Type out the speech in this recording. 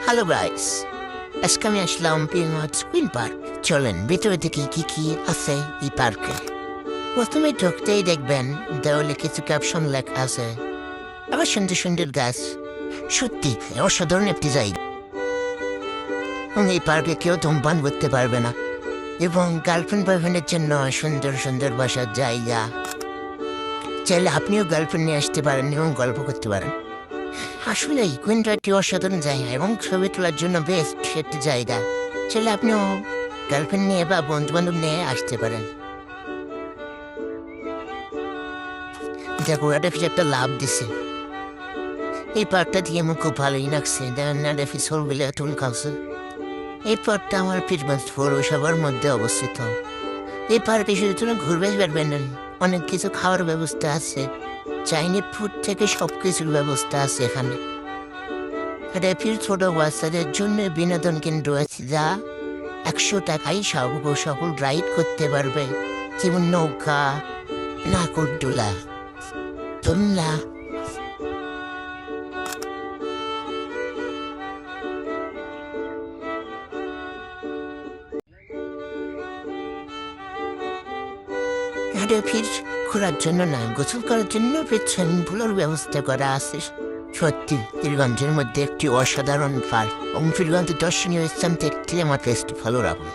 Hello guys, আজকে আমি আসলাম পিংওয়ার্ড queen park. চলেন ভিতরে থেকে কি কি আছে এই পার্কে। প্রথমে ঢুকতেই দেখবেন দেওয়ালে কিছু ক্যাপশন লেখা আছে। আবার সুন্দর সুন্দর গাছ, সত্যি অসাধারণ একটি জায়গা। এবং এই পার্কে কেউ ধূমপান করতে পারবে না, এবং গার্লফ্রেন্ড বয়ফ্রেন্ডের জন্য সুন্দর সুন্দর বসার জায়গা। চাইলে আপনিও গার্লফ্রেন্ড নিয়ে আসতে পারেন এবং গল্প করতে পারেন। আসলে এই কুইনটা একটি অসাধারণ জায়গা এবং ছবি তোলার জন্য বেস্ট একটি জায়গা। চাইলে আপনিও গার্লফ্রেন্ড নিয়ে বা বন্ধু বান্ধব নিয়ে আসতে পারেন। দেখো এটা একটা লাভ দিছে। এই পার্কটা দিয়ে আমার খুব ভালোই লাগছে। দেখেন না দেখি সরগুলো টুল খাওছে। এই পার্কটা আমার পীরগঞ্জ পৌরসভার মধ্যে অবস্থিত। এই পার্কে শুধু তুমি ঘুরবে পারবেন না, অনেক কিছু খাওয়ার ব্যবস্থা আছে। চাইনিজ ফুড থেকে সব কিছুর ব্যবস্থা আছে এখানে। রেফির ছোট বাচ্চাদের জন্য বিনোদন কেন্দ্র আছে, যা 100 টাকায় সকল রাইড করতে পারবে, যেমন নৌকা, নাগরদোলা, দোলনা। রেফির ঘোরার জন্য না, গোসল করার জন্য সুইমিং পুলের ব্যবস্থা করা আছে। সত্যি পীরগঞ্জের মধ্যে একটি অসাধারণ পার্ক এবং পীরগঞ্জের দর্শনীয় স্থান দেখতে আমার বেশ ভালো লাগবে।